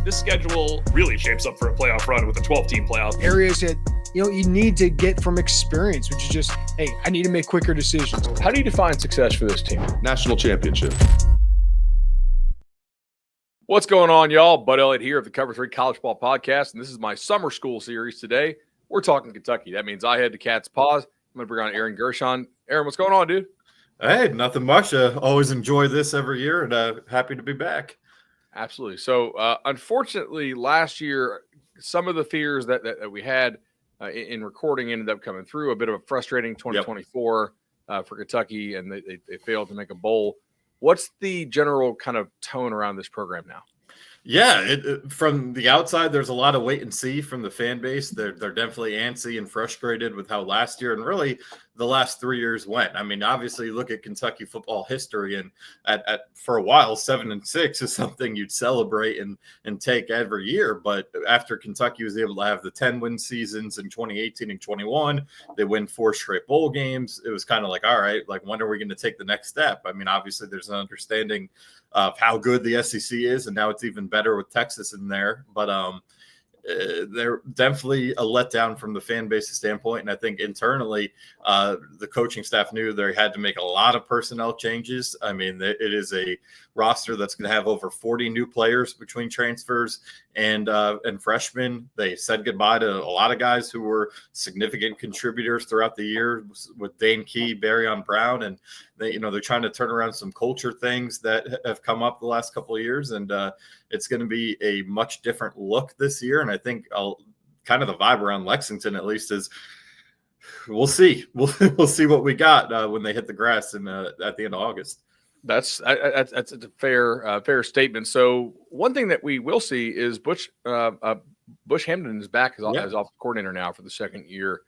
this schedule really shapes up for a playoff run with a 12-team playoff. Areas that, you need to get from experience, which is just, hey, I need to make quicker decisions. How do you define success for this team? National championship. What's going on, y'all? Bud Elliott here of the Cover 3 College Ball Podcast, and this is my summer school series today. We're talking Kentucky. That means I had the cat's paws. I'm going to bring on Aaron Gershon. Aaron, what's going on, dude? Hey, nothing much. Always enjoy this every year, and happy to be back. Absolutely. So, unfortunately, last year, some of the fears that we had in recording ended up coming through. A bit of a frustrating 2024 for Kentucky, and they failed to make a bowl. What's the general kind of tone around this program now? Yeah, from the outside, there's a lot of wait and see from the fan base. They're definitely antsy and frustrated with how last year and really the last 3 years went. I mean, obviously, you look at Kentucky football history, and at for a while, 7-6 is something you'd celebrate and take every year. But after Kentucky was able to have the 10-win seasons in 2018 and 21, they win 4 straight bowl games. It was kind of like, all right, like when are we going to take the next step? I mean, obviously, there's an understanding of how good the SEC is, and now it's even better with Texas in there. But they're definitely a letdown from the fan base standpoint. And I think internally, the coaching staff knew they had to make a lot of personnel changes. I mean, it is a roster that's going to have over 40 new players between transfers and freshmen. They said goodbye to a lot of guys who were significant contributors throughout the year with Dane Key, Barryon Brown, and they're trying to turn around some culture things that have come up the last couple of years, and it's going to be a much different look this year. And I think kind of the vibe around Lexington, at least, is we'll see. We'll see what we got when they hit the grass at the end of August. That's a fair statement. So one thing that we will see is Bush Hampton is back as offensive coordinator now for the second year.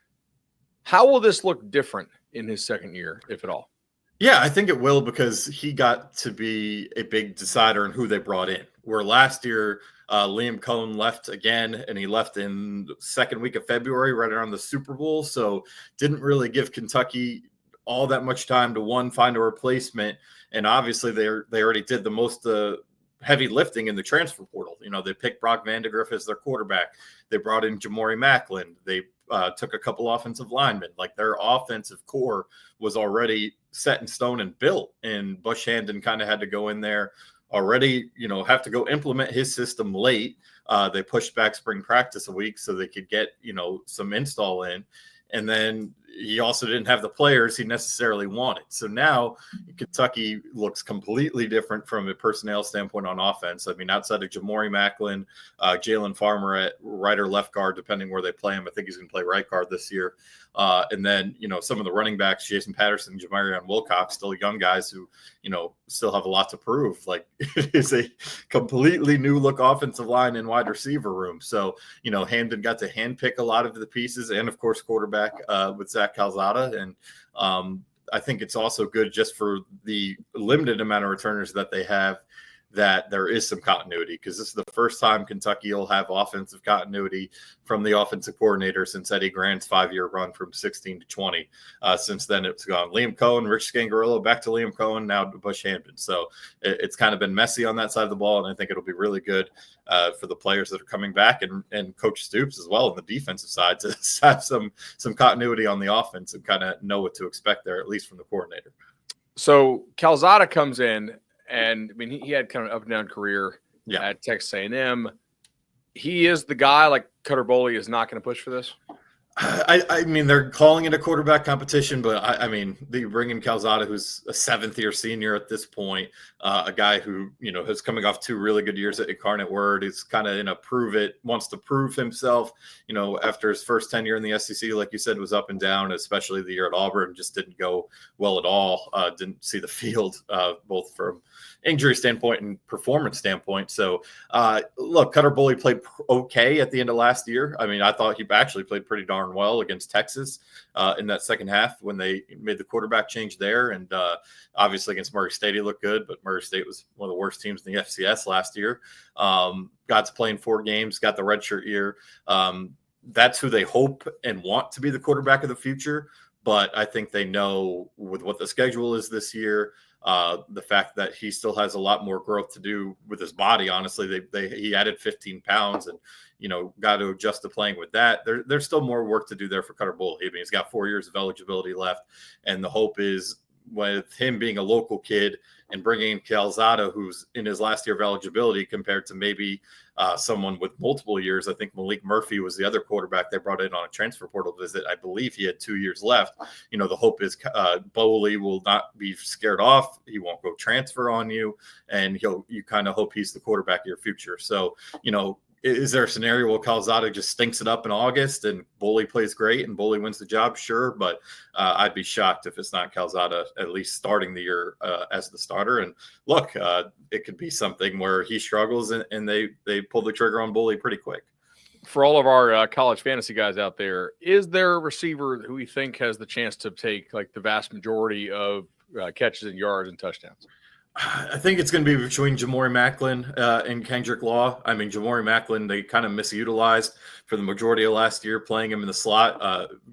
How will this look different in his second year, if at all? Yeah, I think it will, because he got to be a big decider in who they brought in. Where last year, Liam Cohn left again, and he left in the second week of February, right around the Super Bowl. So didn't really give Kentucky all that much time to find a replacement. And obviously they already did the most heavy lifting in the transfer portal. They picked Brock Vandegrift as their quarterback. They brought in Jamori Macklin. They took a couple offensive linemen. Like, their offensive core was already set in stone and built. And Bush Hampton kind of had to go in there already, have to go implement his system late. They pushed back spring practice a week so they could get, some install in. And then he also didn't have the players he necessarily wanted. So now Kentucky looks completely different from a personnel standpoint on offense. I mean, outside of Jamori Macklin, Jalen Farmer at right or left guard, depending where they play him. I think he's going to play right guard this year. And then, some of the running backs, Chip Patterson, Jamarion Wilcox, still young guys who, still have a lot to prove. Like, it is a completely new look offensive line and wide receiver room. So, Hampton got to handpick a lot of the pieces, and of course, quarterback with Zach Calzada. And I think it's also good just for the limited amount of returners that they have, that there is some continuity, because this is the first time Kentucky will have offensive continuity from the offensive coordinator since Eddie Grant's 5-year run from 16 to 20. Since then, it's gone Liam Cohen, Rich Scangarillo, back to Liam Cohen, now to Bush Hampton. So it's kind of been messy on that side of the ball, and I think it'll be really good for the players that are coming back, and Coach Stoops as well on the defensive side, to have some continuity on the offense and kind of know what to expect there, at least from the coordinator. So Calzada comes in. And I mean, he had kind of an up and down career at Texas A&M. He is the guy. Like, Cutter Boley is not going to push for this. I mean, they're calling it a quarterback competition, but I mean, they bring in Calzada, who's a 7th-year senior at this point, a guy who, is coming off 2 really good years at Incarnate Word. He's kind of wants to prove himself, after his first tenure in the SEC, like you said, was up and down, especially the year at Auburn, just didn't go well at all. Didn't see the field, both from injury standpoint and performance standpoint. So, look, Cutter Boley played okay at the end of last year. I mean, I thought he actually played pretty darn well against Texas in that second half when they made the quarterback change there. And obviously against Murray State, he looked good, but Murray State was one of the worst teams in the FCS last year. Got to play in 4 games, got the redshirt year. That's who they hope and want to be the quarterback of the future. But I think they know with what the schedule is this year, the fact that he still has a lot more growth to do with his body. Honestly, he added 15 pounds and, got to adjust to playing with that. There's still more work to do there for Cutter Bull. I mean, he's got 4 years of eligibility left. And the hope is with him being a local kid and bringing in Calzada, who's in his last year of eligibility compared to maybe someone with multiple years. I think Malik Murphy was the other quarterback they brought in on a transfer portal visit. I believe he had 2 years left. The hope is Bowley will not be scared off. He won't go transfer on you. And you kind of hope he's the quarterback of your future. So, is there a scenario where Calzada just stinks it up in August and Bowley plays great and Bowley wins the job? Sure. But I'd be shocked if it's not Calzada at least starting the year as the starter. And look, it could be something where he struggles and they pull the trigger on Bowley pretty quick. For all of our college fantasy guys out there, is there a receiver who we think has the chance to take like the vast majority of catches and yards and touchdowns? I think it's going to be between Jamori Macklin and Kendrick Law. I mean, Jamori Macklin, they kind of misutilized for the majority of last year, playing him in the slot.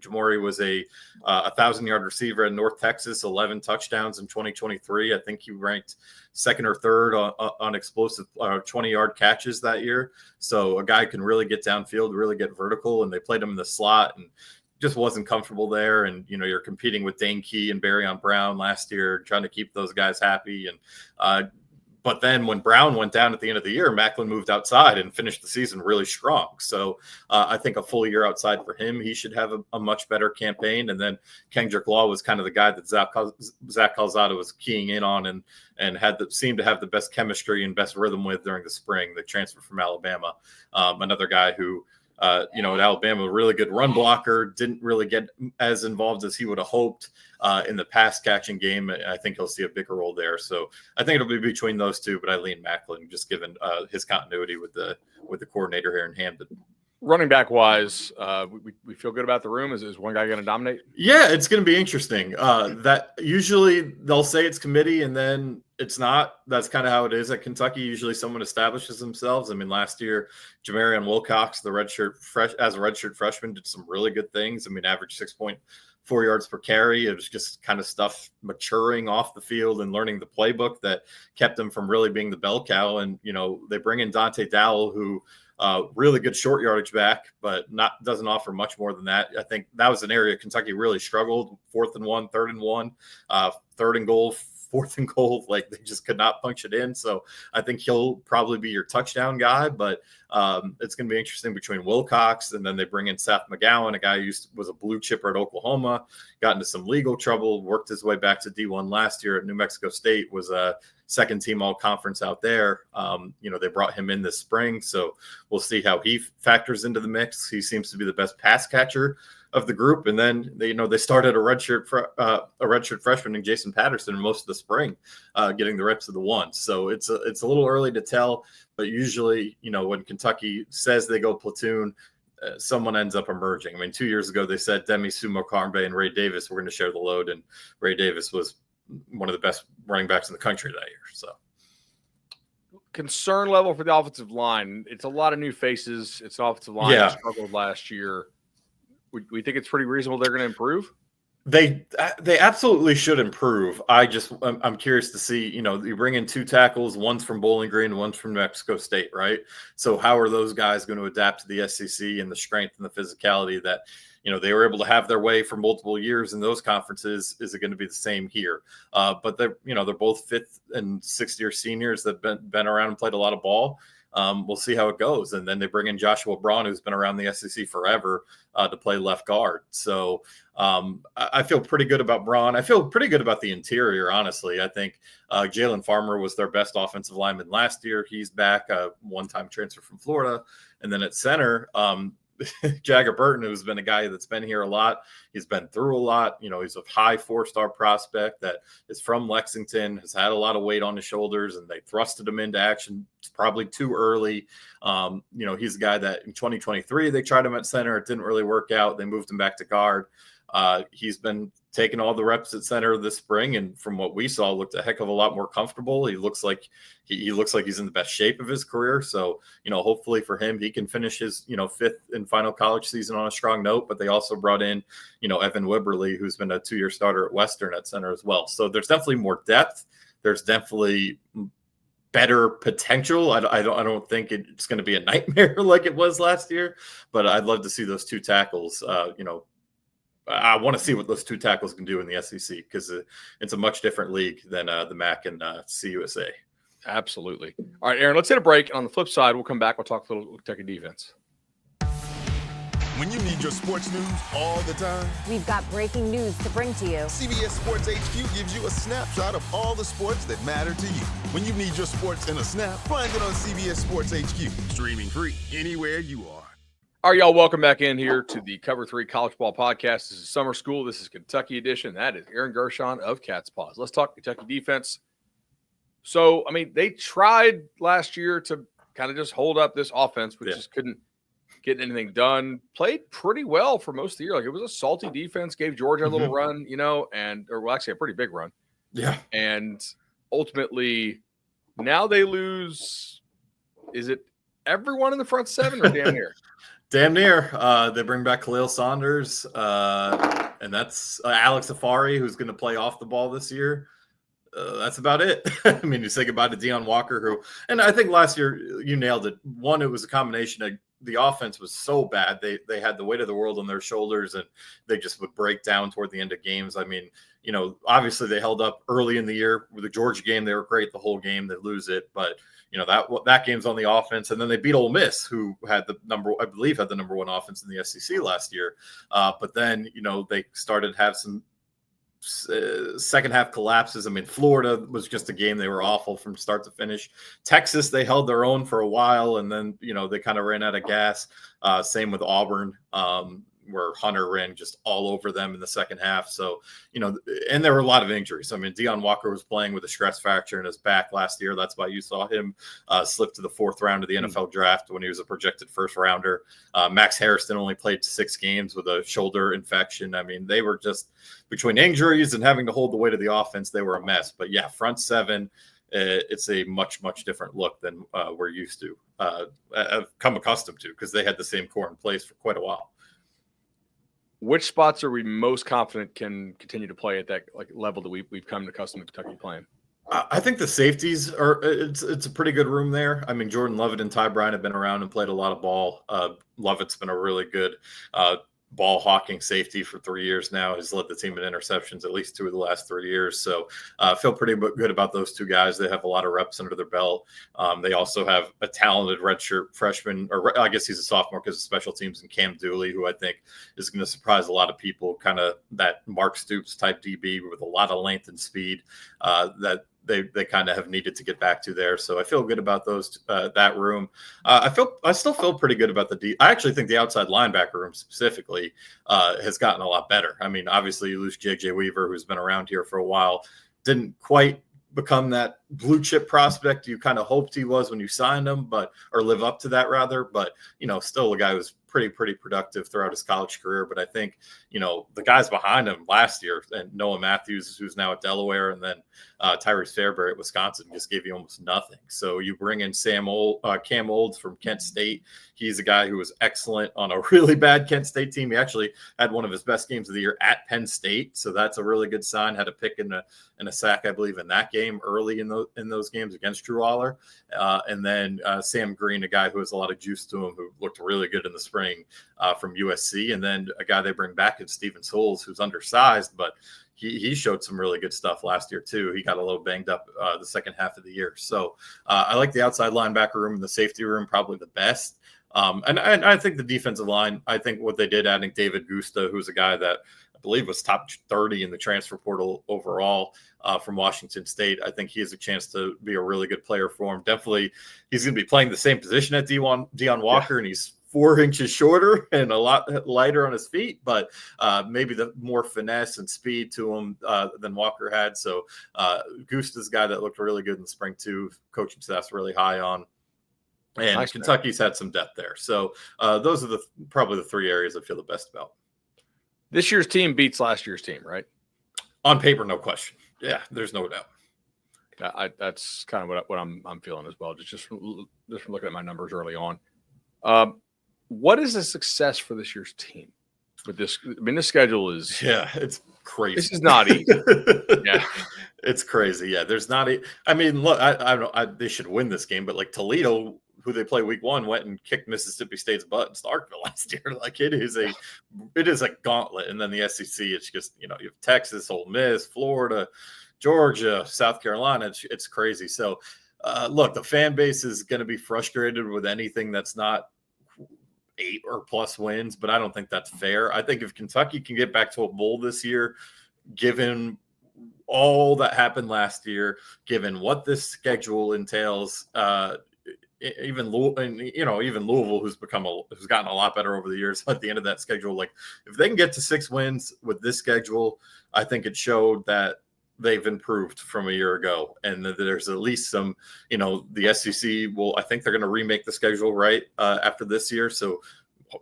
Jamori was a 1,000-yard receiver in North Texas, 11 touchdowns in 2023. I think he ranked second or third on explosive 20-yard catches that year. So a guy can really get downfield, really get vertical, and they played him in the slot and just wasn't comfortable there. And, you're competing with Dane Key and Barryon Brown last year, trying to keep those guys happy. And, but then when Brown went down at the end of the year, Macklin moved outside and finished the season really strong. So I think a full year outside for him, he should have a much better campaign. And then Kendrick Law was kind of the guy that Zach Calzada was keying in on and seemed to have the best chemistry and best rhythm with during the spring, the transfer from Alabama. Another guy who, at Alabama, a really good run blocker, didn't really get as involved as he would have hoped in the pass catching game. I think he'll see a bigger role there. So I think it'll be between those two, but I lean Macklin just given his continuity with the coordinator here in Hampton. Running back wise, we feel good about the room. Is one guy going to dominate? Yeah, it's going to be interesting. That usually they'll say it's committee and then it's not. That's kind of how it is at Kentucky. Usually someone establishes themselves. I mean, last year, Jamarian Wilcox, as a redshirt freshman, did some really good things. I mean, averaged 6.4 yards per carry. It was just kind of stuff maturing off the field and learning the playbook that kept him from really being the bell cow. And, they bring in Dante Dowell, who really good short yardage back, but doesn't offer much more than that. I think that was an area Kentucky really struggled. 4th and 1, 3rd and 1, 3rd and goal, 4th and goal. Like they just could not punch it in. So I think he'll probably be your touchdown guy, but it's going to be interesting between Wilcox and then they bring in Seth McGowan, a guy who was a blue chipper at Oklahoma, got into some legal trouble, worked his way back to D1 last year at New Mexico State, was a second team all conference out there. They brought him in this spring. So we'll see how he factors into the mix. He seems to be the best pass catcher of the group. And then they started a redshirt freshman in Jason Patterson in most of the spring, getting the reps of the one. So it's a little early to tell, but usually, when Kentucky says they go platoon, someone ends up emerging. I mean, 2 years ago, they said Demi Sumo-Karmbe and Ray Davis were going to share the load. And Ray Davis was one of the best running backs in the country that year. So concern level for the offensive line. It's a lot of new faces. It's an offensive line that struggled last year. We think it's pretty reasonable they're going to improve. They absolutely should improve. I'm curious to see, you bring in 2 tackles, one's from Bowling Green, one's from New Mexico State, right? So how are those guys going to adapt to the SEC and the strength and the physicality that, they were able to have their way for multiple years in those conferences? Is it going to be the same here? But they're both 5th and 6th year seniors that have been around and played a lot of ball. We'll see how it goes. And then they bring in Joshua Braun, who's been around the SEC forever, to play left guard. So I feel pretty good about Braun. I feel pretty good about the interior, honestly. I think Jalen Farmer was their best offensive lineman last year. He's back, a one-time transfer from Florida. And then at center, Jagger Burton, who's been a guy that's been here a lot. He's been through a lot. He's a high 4-star prospect that is from Lexington, has had a lot of weight on his shoulders, and they thrusted him into action probably too early. He's a guy that in 2023, they tried him at center. It didn't really work out. They moved him back to guard. He's been taking all the reps at center this spring, and from what we saw, looked a heck of a lot more comfortable. He looks like he's in the best shape of his career. So, hopefully for him, he can finish his, 5th and final college season on a strong note. But they also brought in, Evan Wibberly, who's been a 2-year starter at Western at center as well. So there's definitely more depth. There's definitely better potential. I don't think it's going to be a nightmare like it was last year, but I'd love to see those two tackles, I want to see what those two tackles can do in the SEC, because it's a much different league than the MAC and CUSA. Absolutely. All right, Aaron, let's hit a break. On the flip side, we'll come back. We'll talk a little Kentucky defense. When you need your sports news all the time, we've got breaking news to bring to you. CBS Sports HQ gives you a snapshot of all the sports that matter to you. When you need your sports in a snap, find it on CBS Sports HQ, streaming free anywhere you are. All right, y'all, welcome back in here to the Cover 3 College Ball Podcast. This is Summer School. This is Kentucky edition. That is Aaron Gershon of Cat's Paws. Let's talk Kentucky defense. So, they tried last year to kind of just hold up this offense, but just couldn't get anything done. Played pretty well for most of the year. Like, it was a salty defense, gave Georgia a little run, actually a pretty big run. Yeah. And ultimately, now they lose. Is it everyone in the front seven or damn near? Damn near. They bring back Khalil Saunders, and that's Alex Afari, who's going to play off the ball this year. That's about it. You say goodbye to Deion Walker, and I think last year you nailed it. One, it was a combination of the offense was so bad. They had the weight of the world on their shoulders, and they just would break down toward the end of games. Obviously they held up early in the year with the Georgia game. They were great the whole game. They lose it, but that game's on the offense, and then they beat Ole Miss, who had the number 1 offense in the SEC last year. But then they started to have some second half collapses. Florida was just a game they were awful from start to finish. Texas, they held their own for a while, and then they kind of ran out of gas. Same with Auburn, where Hunter ran just all over them in the second half. So, and there were a lot of injuries. Deion Walker was playing with a stress fracture in his back last year. That's why you saw him slip to the 4th round of the NFL draft when he was a projected first rounder. Max Harrison only played 6 games with a shoulder infection. They were just, between injuries and having to hold the weight of the offense, they were a mess. But yeah, front seven, it's a much, much different look than we're used to, have come accustomed to, because they had the same core in place for quite a while. Which spots are we most confident can continue to play at that level that we've come accustomed to Kentucky playing? I think the safeties are. It's a pretty good room there. Jordan Lovett and Ty Bryant have been around and played a lot of ball. Lovett's been a really good ball hawking safety for 3 years now. He's led the team in interceptions at least 2 of the last 3 years. So I feel pretty good about those 2 guys. They have a lot of reps under their belt. They also have a talented redshirt freshman, or I guess he's a sophomore because of special teams, and Cam Dooley, who I think is going to surprise a lot of people, kind of that Mark Stoops type DB with a lot of length and speed that they kind of have needed to get back to there. So I feel good about those, that room. I still feel pretty good about I actually think the outside linebacker room specifically has gotten a lot better. Obviously you lose JJ Weaver, who's been around here for a while, didn't quite become that blue chip prospect you kind of hoped he was when you signed him, or live up to that rather. But, still a guy who's pretty productive throughout his college career. But I think, the guys behind him last year, and Noah Matthews, who's now at Delaware, and then Tyrese Fairbury at Wisconsin, just gave you almost nothing. So you bring in Cam Olds from Kent State. He's a guy who was excellent on a really bad Kent State team. He actually had one of his best games of the year at Penn State. So that's a really good sign. Had a pick and a sack, I believe, in that game early in those games against Drew Aller. And then Sam Green, a guy who has a lot of juice to him, who looked really good in the spring from USC. And then a guy they bring back is Steven Souls, who's undersized, but he showed some really good stuff last year too. He got a little banged up the second half of the year. So I like the outside linebacker room and the safety room probably the best. And I think the defensive line, I think what they did adding David Gusta, who's a guy that I believe was top 30 in the transfer portal overall from Washington State. I think he has a chance to be a really good player for him. Definitely, he's going to be playing the same position at Deion Walker, and he's 4 inches shorter and a lot lighter on his feet, but maybe the more finesse and speed to him than Walker had. So Gusta's a guy that looked really good in the spring too. Coaching staff's really high on. And nice. Kentucky's had some depth there. So those are probably the 3 areas I feel the best about. This year's team beats last year's team, right? On paper, no question. Yeah, there's no doubt. That's kind of what I'm feeling as well. Just from looking at my numbers early on. What is a success for this year's team? With this, I mean, this schedule is it's crazy. This is not easy. Yeah, it's crazy. Yeah, there's not a. I mean, look, they should win this game, but like Toledo, who they play week 1, went and kicked Mississippi State's butt in Starkville last year. Like it is a gauntlet. And then the SEC, it's just you have Texas, Ole Miss, Florida, Georgia, South Carolina. It's crazy. So, look, the fan base is going to be frustrated with anything that's not 8 or plus wins, but I don't think that's fair. I think if Kentucky can get back to a bowl this year, given all that happened last year, given what this schedule entails, even Louisville, who's gotten a lot better over the years at the end of that schedule, like if they can get to 6 wins with this schedule, I think it showed that they've improved from a year ago, and there's at least some, the SEC I think they're going to remake the schedule right after this year. So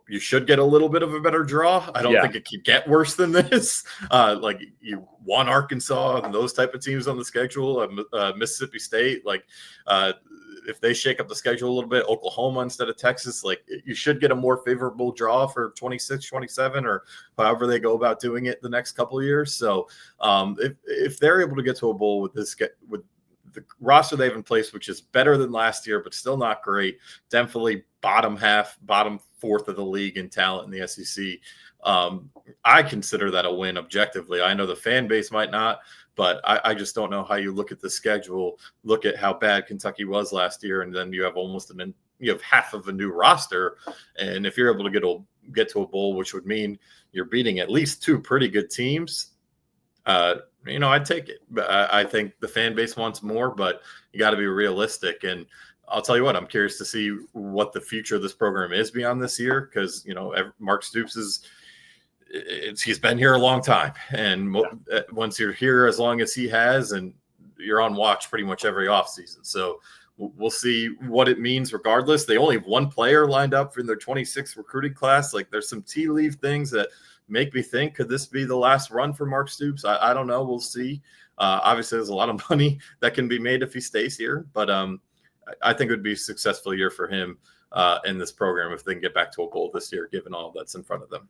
you should get a little bit of a better draw. I don't think it could get worse than this. Like you won Arkansas and those type of teams on the schedule, Mississippi State, if they shake up the schedule a little bit, Oklahoma instead of Texas, like you should get a more favorable draw for 26, 27, or however they go about doing it the next couple of years. So if they're able to get to a bowl with with the roster they have in place, which is better than last year, but still not great, definitely bottom 4th of the league in talent in the SEC. I consider that a win objectively. I know the fan base might not, but I just don't know how you look at the schedule, look at how bad Kentucky was last year, and then you have you have half of a new roster. And if you're able to get to a bowl, which would mean you're beating at least 2 pretty good teams, I'd take it. But I think the fan base wants more, but you got to be realistic. And I'll tell you what, I'm curious to see what the future of this program is beyond this year, because Mark Stoops he's been here a long time, and once you're here as long as he has, and you're on watch pretty much every offseason. So we'll see what it means regardless. They only have 1 player lined up for their 26th recruiting class. Like there's some tea leaf things that make me think, could this be the last run for Mark Stoops? I don't know. We'll see. Obviously there's a lot of money that can be made if he stays here, but I think it would be a successful year for him in this program if they can get back to a bowl this year, given all that's in front of them.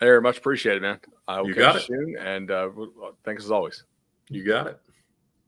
Aaron, much appreciated, man. I will catch you soon, and thanks as always. You got it.